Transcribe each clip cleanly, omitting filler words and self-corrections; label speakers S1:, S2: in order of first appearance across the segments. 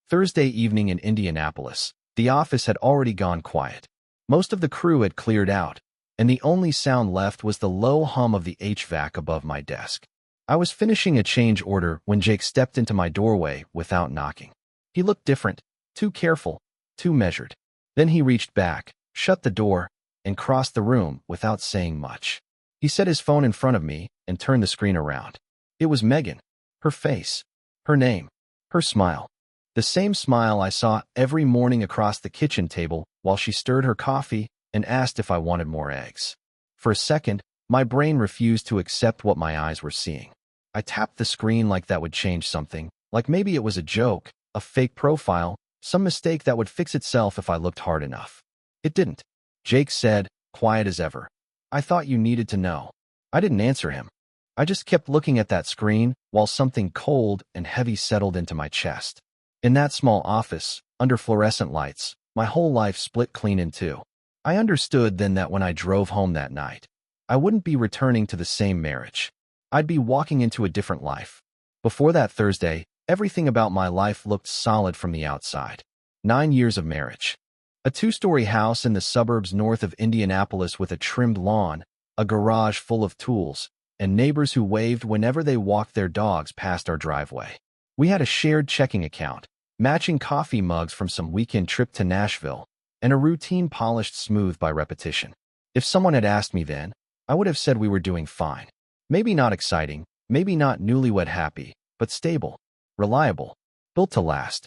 S1: Thursday evening in Indianapolis. The office had already gone quiet. Most of the crew had cleared out, and the only sound left was the low hum of the HVAC above my desk. I was finishing a change order when Jake stepped into my doorway without knocking. He looked different, too careful, too measured. Then he reached back, shut the door, and crossed the room without saying much. He set his phone in front of me and turned the screen around. It was Megan. Her face, her name, her smile. The same smile I saw every morning across the kitchen table while she stirred her coffee and asked if I wanted more eggs. For a second, my brain refused to accept what my eyes were seeing. I tapped the screen like that would change something, like maybe it was a joke, a fake profile, some mistake that would fix itself if I looked hard enough. It didn't. Jake said, quiet as ever. I thought you needed to know. I didn't answer him. I just kept looking at that screen while something cold and heavy settled into my chest. In that small office, under fluorescent lights, my whole life split clean in two. I understood then that when I drove home that night, I wouldn't be returning to the same marriage. I'd be walking into a different life. Before that Thursday, everything about my life looked solid from the outside. 9 years of marriage. A 2-story house in the suburbs north of Indianapolis with a trimmed lawn, a garage full of tools, and neighbors who waved whenever they walked their dogs past our driveway. We had a shared checking account, matching coffee mugs from some weekend trip to Nashville, and a routine polished smooth by repetition. If someone had asked me then, I would have said we were doing fine. Maybe not exciting, maybe not newlywed happy, but stable, reliable, built to last.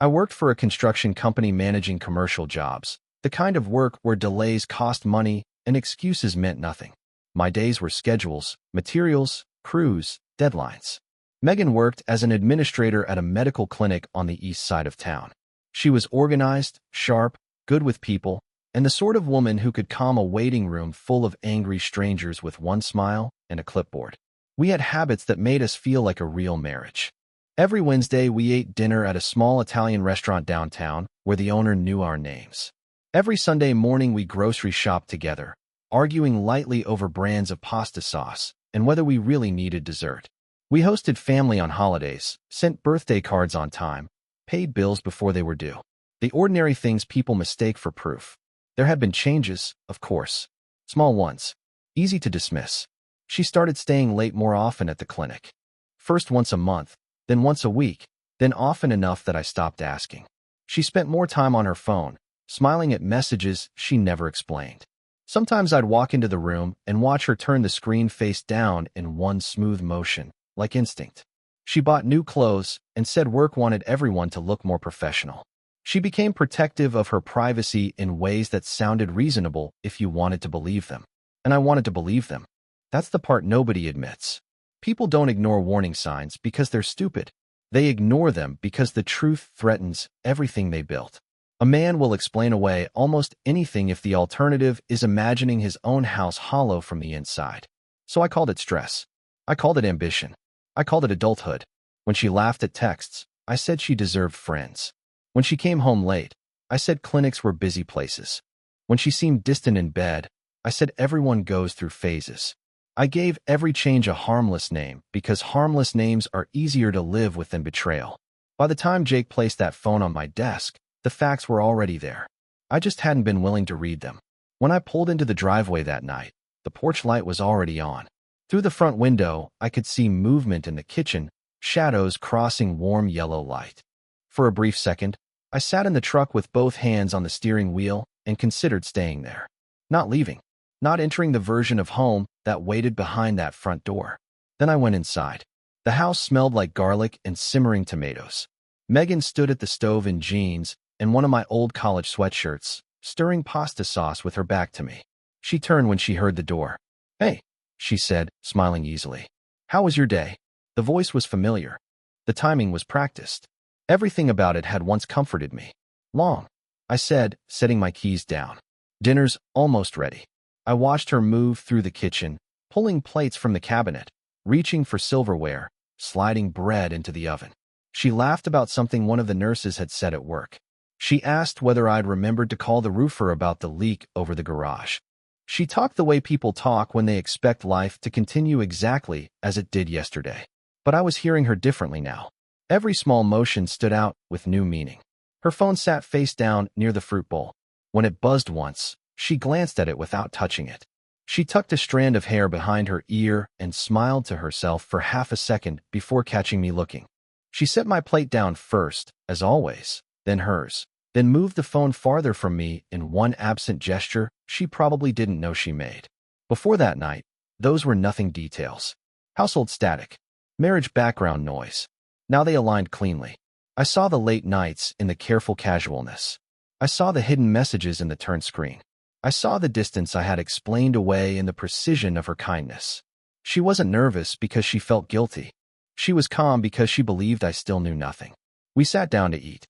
S1: I worked for a construction company managing commercial jobs, the kind of work where delays cost money and excuses meant nothing. My days were schedules, materials, crews, deadlines. Megan worked as an administrator at a medical clinic on the east side of town. She was organized, sharp, good with people, and the sort of woman who could calm a waiting room full of angry strangers with one smile and a clipboard. We had habits that made us feel like a real marriage. Every Wednesday, we ate dinner at a small Italian restaurant downtown where the owner knew our names. Every Sunday morning, we grocery shopped together, arguing lightly over brands of pasta sauce and whether we really needed dessert. We hosted family on holidays, sent birthday cards on time, paid bills before they were due. The ordinary things people mistake for proof. There had been changes, of course. Small ones. Easy to dismiss. She started staying late more often at the clinic. First once a month, then once a week, then often enough that I stopped asking. She spent more time on her phone, smiling at messages she never explained. Sometimes I'd walk into the room and watch her turn the screen face down in one smooth motion, like instinct. She bought new clothes and said work wanted everyone to look more professional. She became protective of her privacy in ways that sounded reasonable if you wanted to believe them. And I wanted to believe them. That's the part nobody admits. People don't ignore warning signs because they're stupid. They ignore them because the truth threatens everything they built. A man will explain away almost anything if the alternative is imagining his own house hollow from the inside. So I called it stress. I called it ambition. I called it adulthood. When she laughed at texts, I said she deserved friends. When she came home late, I said clinics were busy places. When she seemed distant in bed, I said everyone goes through phases. I gave every change a harmless name because harmless names are easier to live with than betrayal. By the time Jake placed that phone on my desk, the facts were already there. I just hadn't been willing to read them. When I pulled into the driveway that night, the porch light was already on. Through the front window, I could see movement in the kitchen, shadows crossing warm yellow light. For a brief second, I sat in the truck with both hands on the steering wheel and considered staying there. Not leaving. Not entering the version of home that waited behind that front door. Then I went inside. The house smelled like garlic and simmering tomatoes. Megan stood at the stove in jeans and one of my old college sweatshirts, stirring pasta sauce with her back to me. She turned when she heard the door. "Hey," she said, smiling easily. "How was your day?" The voice was familiar. The timing was practiced. Everything about it had once comforted me. "Long," I said, setting my keys down. "Dinner's almost ready." I watched her move through the kitchen, pulling plates from the cabinet, reaching for silverware, sliding bread into the oven. She laughed about something one of the nurses had said at work. She asked whether I'd remembered to call the roofer about the leak over the garage. She talked the way people talk when they expect life to continue exactly as it did yesterday. But I was hearing her differently now. Every small motion stood out with new meaning. Her phone sat face down near the fruit bowl. When it buzzed once, she glanced at it without touching it. She tucked a strand of hair behind her ear and smiled to herself for half a second before catching me looking. She set my plate down first, as always, then hers, then moved the phone farther from me in one absent gesture she probably didn't know she made. Before that night, those were nothing details. Household static. Marriage background noise. Now they aligned cleanly. I saw the late nights in the careful casualness. I saw the hidden messages in the turn screen. I saw the distance I had explained away in the precision of her kindness. She wasn't nervous because she felt guilty. She was calm because she believed I still knew nothing. We sat down to eat.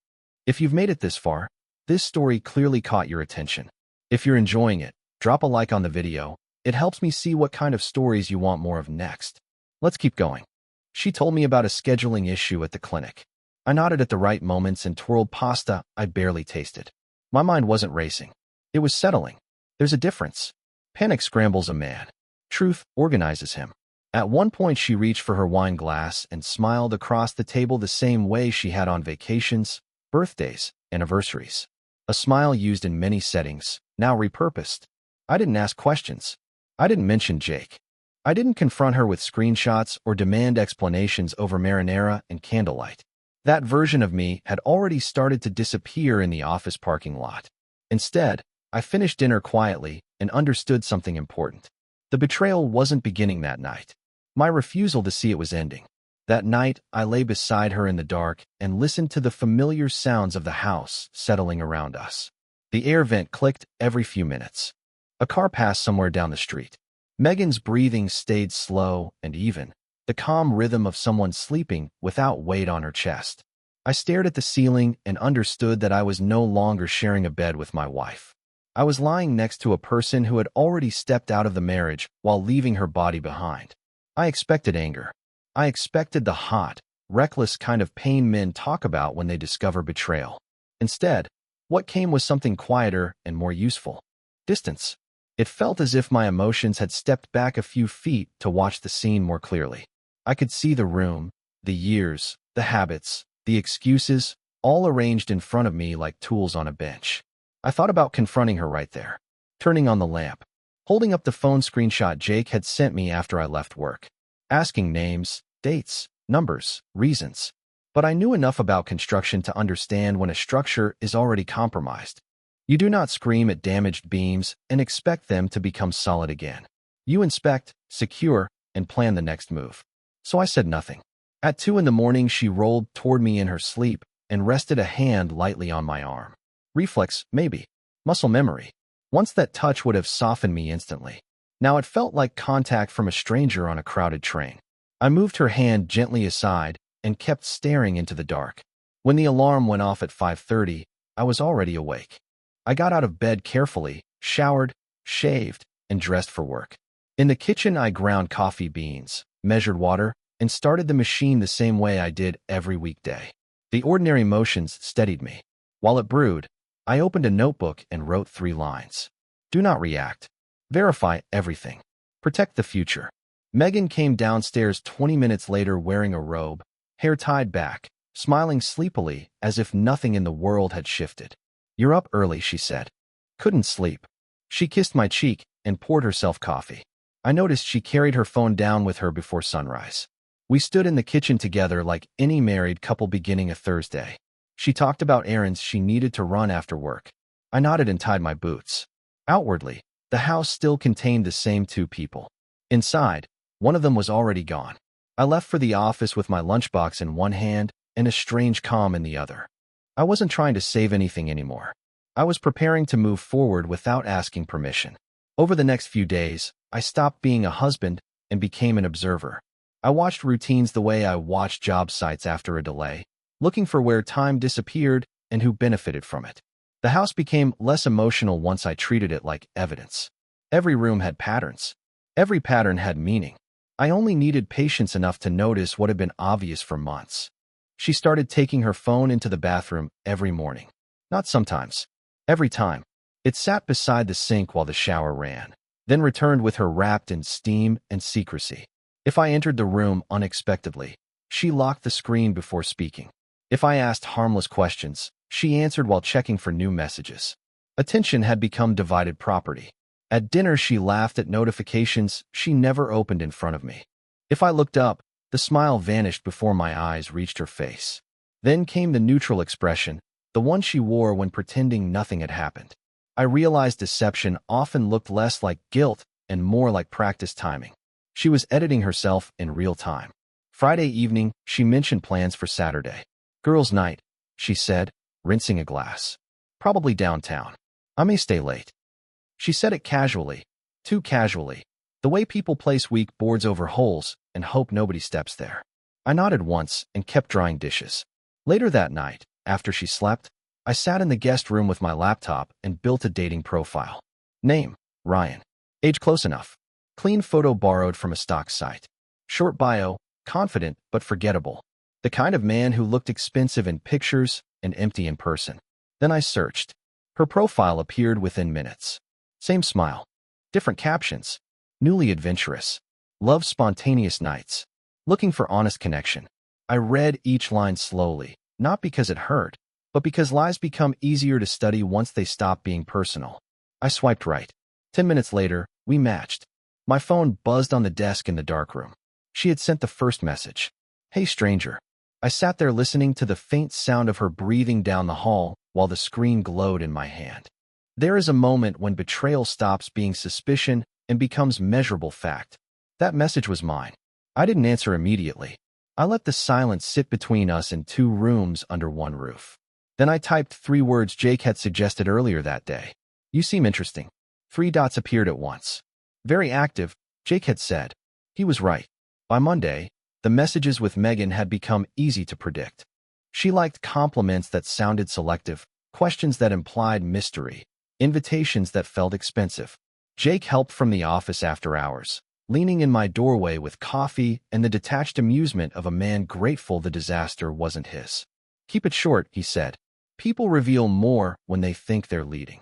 S1: If you've made it this far, this story clearly caught your attention. If you're enjoying it, drop a like on the video. It helps me see what kind of stories you want more of next. Let's keep going. She told me about a scheduling issue at the clinic. I nodded at the right moments and twirled pasta I barely tasted. My mind wasn't racing. It was settling. There's a difference. Panic scrambles a man. Truth organizes him. At one point she reached for her wine glass and smiled across the table the same way she had on vacations, birthdays, anniversaries. A smile used in many settings, now repurposed. I didn't ask questions. I didn't mention Jake. I didn't confront her with screenshots or demand explanations over marinara and candlelight. That version of me had already started to disappear in the office parking lot. Instead, I finished dinner quietly and understood something important. The betrayal wasn't beginning that night. My refusal to see it was ending. That night, I lay beside her in the dark and listened to the familiar sounds of the house settling around us. The air vent clicked every few minutes. A car passed somewhere down the street. Megan's breathing stayed slow and even, the calm rhythm of someone sleeping without weight on her chest. I stared at the ceiling and understood that I was no longer sharing a bed with my wife. I was lying next to a person who had already stepped out of the marriage while leaving her body behind. I expected anger. I expected the hot, reckless kind of pain men talk about when they discover betrayal. Instead, what came was something quieter and more useful. Distance. It felt as if my emotions had stepped back a few feet to watch the scene more clearly. I could see the room, the years, the habits, the excuses, all arranged in front of me like tools on a bench. I thought about confronting her right there, turning on the lamp, holding up the phone screenshot Jake had sent me after I left work, asking names, dates, numbers, reasons. But I knew enough about construction to understand when a structure is already compromised. You do not scream at damaged beams and expect them to become solid again. You inspect, secure, and plan the next move. So I said nothing. At 2 a.m, she rolled toward me in her sleep and rested a hand lightly on my arm. Reflex, maybe. Muscle memory. Once that touch would have softened me instantly. Now it felt like contact from a stranger on a crowded train. I moved her hand gently aside and kept staring into the dark. When the alarm went off at 5:30, I was already awake. I got out of bed carefully, showered, shaved, and dressed for work. In the kitchen, I ground coffee beans, measured water, and started the machine the same way I did every weekday. The ordinary motions steadied me. While it brewed, I opened a notebook and wrote 3 lines. Do not react. Verify everything. Protect the future. Megan came downstairs 20 minutes later wearing a robe, hair tied back, smiling sleepily as if nothing in the world had shifted. You're up early, she said. Couldn't sleep. She kissed my cheek and poured herself coffee. I noticed she carried her phone down with her before sunrise. We stood in the kitchen together like any married couple beginning a Thursday. She talked about errands she needed to run after work. I nodded and tied my boots. Outwardly, the house still contained the same 2 people. Inside, one of them was already gone. I left for the office with my lunchbox in one hand and a strange calm in the other. I wasn't trying to save anything anymore. I was preparing to move forward without asking permission. Over the next few days, I stopped being a husband and became an observer. I watched routines the way I watched job sites after a delay, looking for where time disappeared and who benefited from it. The house became less emotional once I treated it like evidence. Every room had patterns. Every pattern had meaning. I only needed patience enough to notice what had been obvious for months. She started taking her phone into the bathroom every morning. Not sometimes. Every time. It sat beside the sink while the shower ran, then returned with her wrapped in steam and secrecy. If I entered the room unexpectedly, She locked the screen before speaking. If I asked harmless questions, she answered while checking for new messages. Attention had become divided property. At dinner, she laughed at notifications she never opened in front of me. If I looked up, the smile vanished before my eyes reached her face. Then came the neutral expression, the one she wore when pretending nothing had happened. I realized deception often looked less like guilt and more like practice timing. She was editing herself in real time. Friday evening, she mentioned plans for Saturday. Girls' night, she said, rinsing a glass. Probably downtown. I may stay late. She said it casually, too casually, the way people place weak boards over holes and hope nobody steps there. I nodded once and kept drying dishes. Later that night, after she slept, I sat in the guest room with my laptop and built a dating profile. Name, Ryan. Age close enough. Clean photo borrowed from a stock site. Short bio, confident but forgettable. The kind of man who looked expensive in pictures and empty in person. Then I searched. Her profile appeared within minutes. Same smile. Different captions. Newly adventurous. Loves spontaneous nights. Looking for honest connection. I read each line slowly, not because it hurt, but because lies become easier to study once they stop being personal. I swiped right. 10 minutes later, we matched. My phone buzzed on the desk in the darkroom. She had sent the first message. Hey, stranger. I sat there listening to the faint sound of her breathing down the hall while the screen glowed in my hand. There is a moment when betrayal stops being suspicion and becomes measurable fact. That message was mine. I didn't answer immediately. I let the silence sit between us in 2 rooms under one roof. Then I typed 3 words Jake had suggested earlier that day. You seem interesting. 3 dots appeared at once. Very active, Jake had said. He was right. By Monday, the messages with Megan had become easy to predict. She liked compliments that sounded selective, questions that implied mystery, invitations that felt expensive. Jake helped from the office after hours, leaning in my doorway with coffee and the detached amusement of a man grateful the disaster wasn't his. Keep it short, he said. People reveal more when they think they're leading.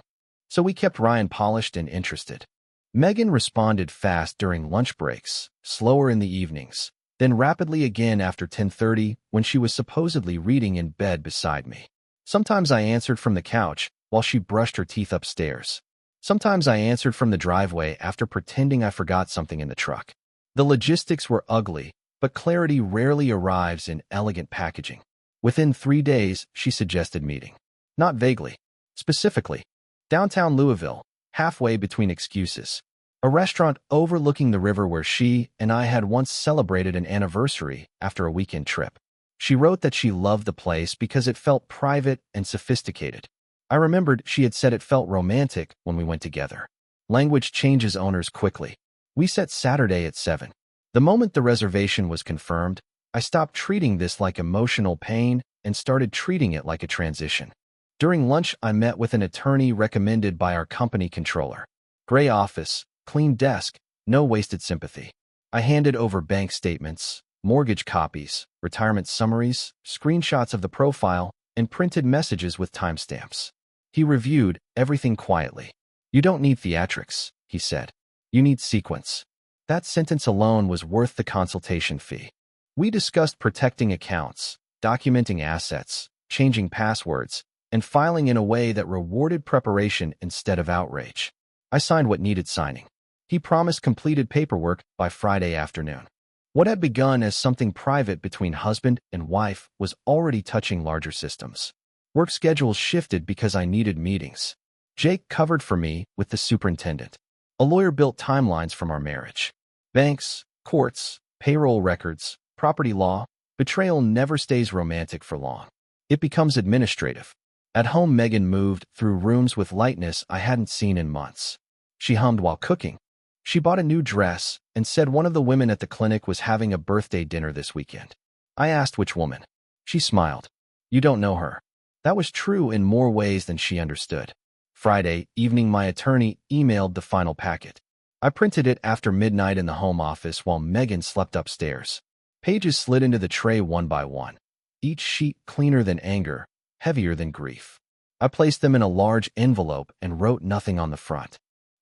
S1: So we kept Ryan polished and interested. Megan responded fast during lunch breaks, slower in the evenings, then rapidly again after 10:30 when she was supposedly reading in bed beside me. Sometimes I answered from the couch while she brushed her teeth upstairs. Sometimes I answered from the driveway after pretending I forgot something in the truck. The logistics were ugly, but clarity rarely arrives in elegant packaging. Within 3 days, she suggested meeting. Not vaguely. Specifically. Downtown Louisville, halfway between excuses. A restaurant overlooking the river where she and I had once celebrated an anniversary after a weekend trip. She wrote that she loved the place because it felt private and sophisticated. I remembered she had said it felt romantic when we went together. Language changes owners quickly. We set Saturday at 7. The moment the reservation was confirmed, I stopped treating this like emotional pain and started treating it like a transition. During lunch, I met with an attorney recommended by our company controller. Gray office, clean desk, no wasted sympathy. I handed over bank statements, mortgage copies, retirement summaries, screenshots of the profile, and printed messages with timestamps. He reviewed everything quietly. You don't need theatrics, he said. You need sequence. That sentence alone was worth the consultation fee. We discussed protecting accounts, documenting assets, changing passwords, and filing in a way that rewarded preparation instead of outrage. I signed what needed signing. He promised completed paperwork by Friday afternoon. What had begun as something private between husband and wife was already touching larger systems. Work schedules shifted because I needed meetings. Jake covered for me with the superintendent. A lawyer built timelines from our marriage. Banks, courts, payroll records, property law. Betrayal never stays romantic for long. It becomes administrative. At home, Megan moved through rooms with lightness I hadn't seen in months. She hummed while cooking. She bought a new dress and said one of the women at the clinic was having a birthday dinner this weekend. I asked which woman. She smiled. You don't know her. That was true in more ways than she understood. Friday evening, my attorney emailed the final packet. I printed it after midnight in the home office while Megan slept upstairs. Pages slid into the tray one by one. Each sheet cleaner than anger, heavier than grief. I placed them in a large envelope and wrote nothing on the front.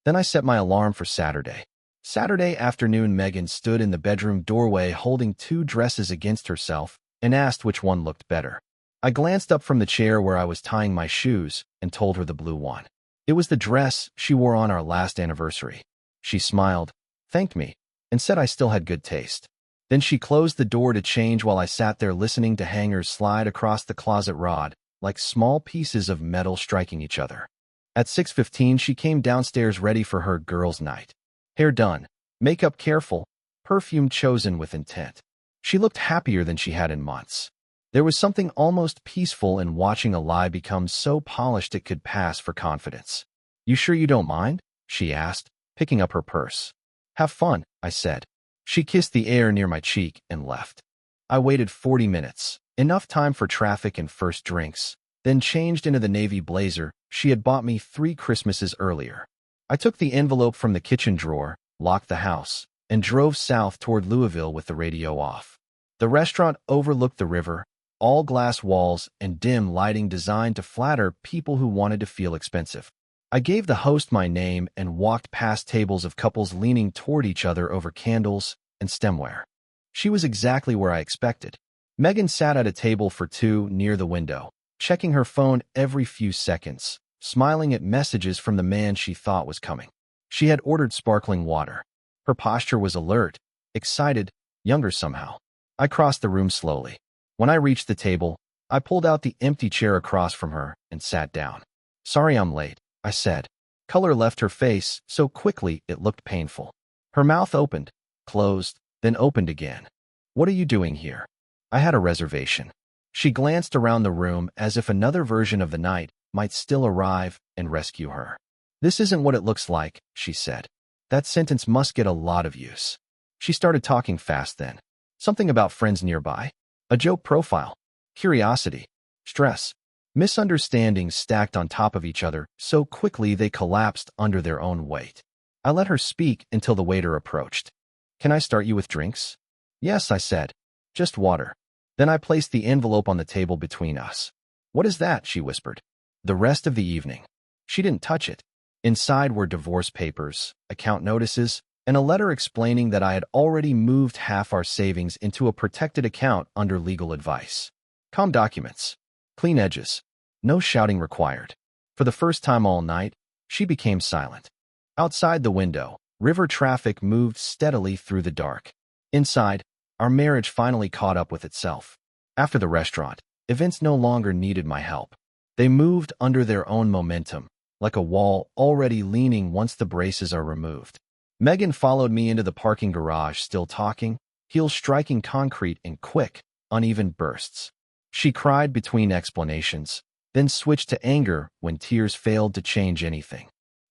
S1: Then I set my alarm for Saturday. Saturday afternoon. Megan stood in the bedroom doorway holding two dresses against herself and asked which one looked better. I glanced up from the chair where I was tying my shoes and told her the blue one. It was the dress she wore on our last anniversary. She smiled, thanked me, and said I still had good taste. Then she closed the door to change while I sat there listening to hangers slide across the closet rod, like small pieces of metal striking each other. At 6:15 she came downstairs ready for her girls' night. Hair done, makeup careful, perfume chosen with intent. She looked happier than she had in months. There was something almost peaceful in watching a lie become so polished it could pass for confidence. "You sure you don't mind?" she asked, picking up her purse. "Have fun," I said. She kissed the air near my cheek and left. I waited 40 minutes, enough time for traffic and first drinks, then changed into the navy blazer she had bought me 3 Christmases earlier. I took the envelope from the kitchen drawer, locked the house, and drove south toward Louisville with the radio off. The restaurant overlooked the river, all glass walls and dim lighting designed to flatter people who wanted to feel expensive. I gave the host my name and walked past tables of couples leaning toward each other over candles and stemware. She was exactly where I expected. Megan sat at a table for 2 near the window, checking her phone every few seconds, smiling at messages from the man she thought was coming. She had ordered sparkling water. Her posture was alert, excited, younger somehow. I crossed the room slowly. When I reached the table, I pulled out the empty chair across from her and sat down. "Sorry I'm late," I said. Color left her face so quickly it looked painful. Her mouth opened, closed, then opened again. "What are you doing here?" "I had a reservation." She glanced around the room as if another version of the night might still arrive and rescue her. "This isn't what it looks like," she said. That sentence must get a lot of use. She started talking fast then. Something about friends nearby. A joke profile. Curiosity. Stress. Misunderstandings stacked on top of each other so quickly they collapsed under their own weight. I let her speak until the waiter approached. "Can I start you with drinks?" "Yes," I said. "Just water." Then I placed the envelope on the table between us. "What is that?" she whispered. The rest of the evening. She didn't touch it. Inside were divorce papers, account notices, and a letter explaining that I had already moved half our savings into a protected account under legal advice. Calm documents. Clean edges. No shouting required. For the first time all night, she became silent. Outside the window, river traffic moved steadily through the dark. Inside, our marriage finally caught up with itself. After the restaurant, events no longer needed my help. They moved under their own momentum, like a wall already leaning once the braces are removed. Megan followed me into the parking garage, still talking, heels striking concrete in quick, uneven bursts. She cried between explanations, then switched to anger when tears failed to change anything.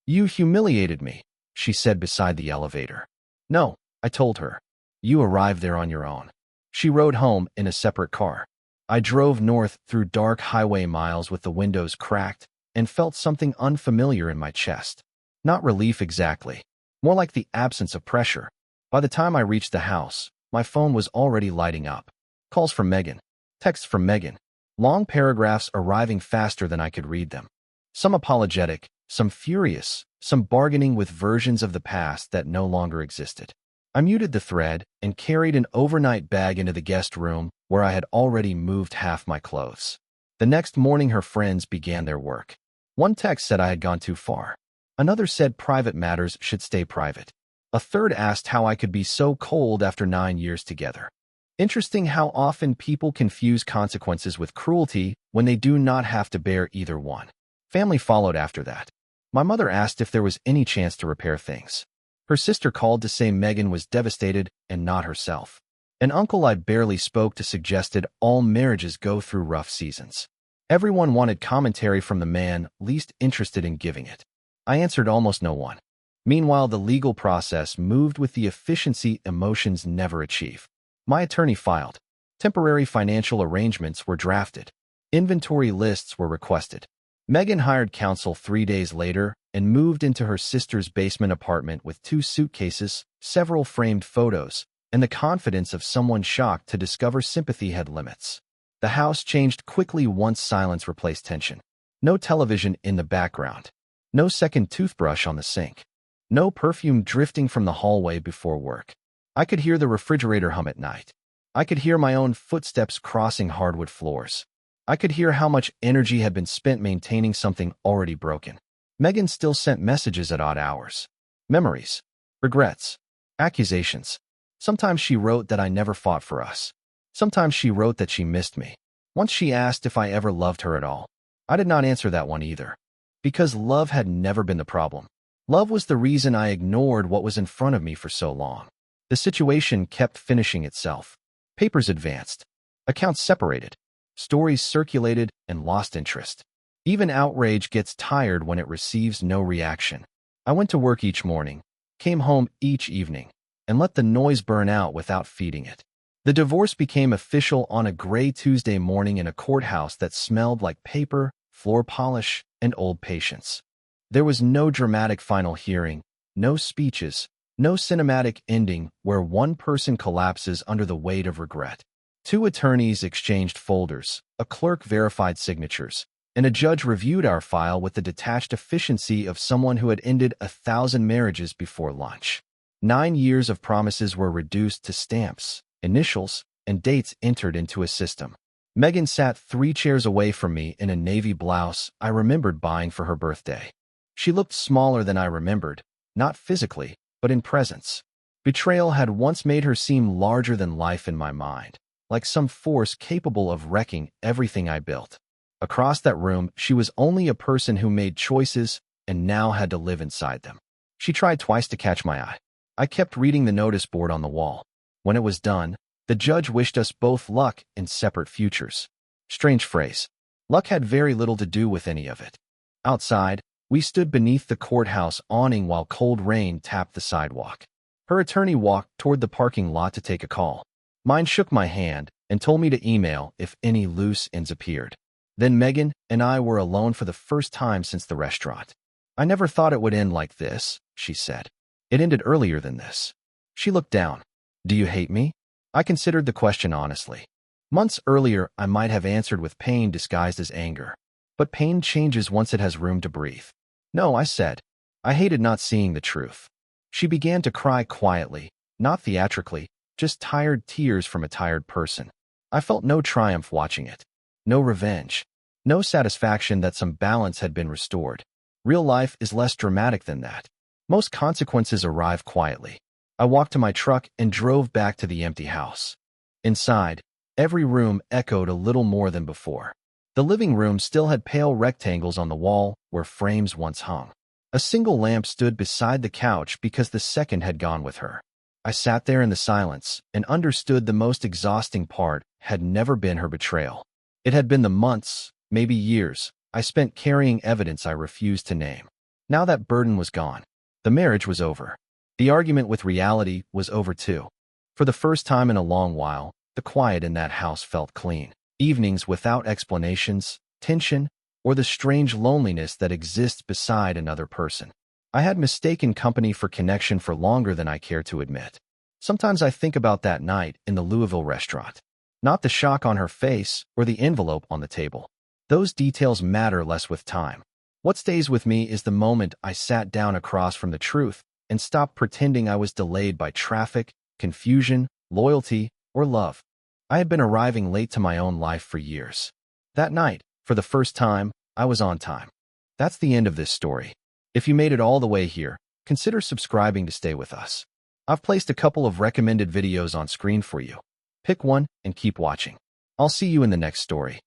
S1: "You humiliated me," she said beside the elevator. "No," I told her. "You arrived there on your own." She rode home in a separate car. I drove north through dark highway miles with the windows cracked and felt something unfamiliar in my chest. Not relief exactly, more like the absence of pressure. By the time I reached the house, my phone was already lighting up. Calls from Megan. Texts from Megan. Long paragraphs arriving faster than I could read them. Some apologetic, some furious, some bargaining with versions of the past that no longer existed. I muted the thread and carried an overnight bag into the guest room where I had already moved half my clothes. The next morning her friends began their work. One text said I had gone too far. Another said private matters should stay private. A third asked how I could be so cold after 9 years together. Interesting how often people confuse consequences with cruelty when they do not have to bear either one. Family followed after that. My mother asked if there was any chance to repair things. Her sister called to say Megan was devastated and not herself. An uncle I barely spoke to suggested all marriages go through rough seasons. Everyone wanted commentary from the man least interested in giving it. I answered almost no one. Meanwhile, the legal process moved with the efficiency emotions never achieve. My attorney filed. Temporary financial arrangements were drafted. Inventory lists were requested. Megan hired counsel 3 days later and moved into her sister's basement apartment with 2 suitcases, several framed photos, and the confidence of someone shocked to discover sympathy had limits. The house changed quickly once silence replaced tension. No television in the background. No second toothbrush on the sink. No perfume drifting from the hallway before work. I could hear the refrigerator hum at night. I could hear my own footsteps crossing hardwood floors. I could hear how much energy had been spent maintaining something already broken. Megan still sent messages at odd hours. Memories. Regrets. Accusations. Sometimes she wrote that I never fought for us. Sometimes she wrote that she missed me. Once she asked if I ever loved her at all. I did not answer that one either. Because love had never been the problem. Love was the reason I ignored what was in front of me for so long. The situation kept finishing itself. Papers advanced. Accounts separated. Stories circulated and lost interest. Even outrage gets tired when it receives no reaction. I went to work each morning, came home each evening, and let the noise burn out without feeding it. The divorce became official on a gray Tuesday morning in a courthouse that smelled like paper, floor polish, and old patience. There was no dramatic final hearing, no speeches, no cinematic ending where one person collapses under the weight of regret. Two attorneys exchanged folders, a clerk verified signatures, and a judge reviewed our file with the detached efficiency of someone who had ended 1,000 marriages before lunch. 9 years of promises were reduced to stamps, initials, and dates entered into a system. Megan sat 3 chairs away from me in a navy blouse I remembered buying for her birthday. She looked smaller than I remembered, not physically, but in presence. Betrayal had once made her seem larger than life in my mind, like some force capable of wrecking everything I built. Across that room, she was only a person who made choices and now had to live inside them. She tried twice to catch my eye. I kept reading the notice board on the wall. When it was done, the judge wished us both luck in separate futures. Strange phrase. Luck had very little to do with any of it. Outside, we stood beneath the courthouse awning while cold rain tapped the sidewalk. Her attorney walked toward the parking lot to take a call. Mine shook my hand and told me to email if any loose ends appeared. Then Megan and I were alone for the first time since the restaurant. I never thought it would end like this, she said. It ended earlier than this. She looked down. Do you hate me? I considered the question honestly. Months earlier, I might have answered with pain disguised as anger. But pain changes once it has room to breathe. No, I said. I hated not seeing the truth. She began to cry quietly, not theatrically, just tired tears from a tired person. I felt no triumph watching it. No revenge. No satisfaction that some balance had been restored. Real life is less dramatic than that. Most consequences arrive quietly. I walked to my truck and drove back to the empty house. Inside, every room echoed a little more than before. The living room still had pale rectangles on the wall where frames once hung. A single lamp stood beside the couch because the second had gone with her. I sat there in the silence and understood the most exhausting part had never been her betrayal. It had been the months, maybe years, I spent carrying evidence I refused to name. Now that burden was gone. The marriage was over. The argument with reality was over too. For the first time in a long while, the quiet in that house felt clean. Evenings without explanations, tension, or the strange loneliness that exists beside another person. I had mistaken company for connection for longer than I care to admit. Sometimes I think about that night in the Louisville restaurant. Not the shock on her face or the envelope on the table. Those details matter less with time. What stays with me is the moment I sat down across from the truth and stopped pretending I was delayed by traffic, confusion, loyalty, or love. I had been arriving late to my own life for years. That night, for the first time, I was on time. That's the end of this story. If you made it all the way here, consider subscribing to stay with us. I've placed a couple of recommended videos on screen for you. Pick one and keep watching. I'll see you in the next story.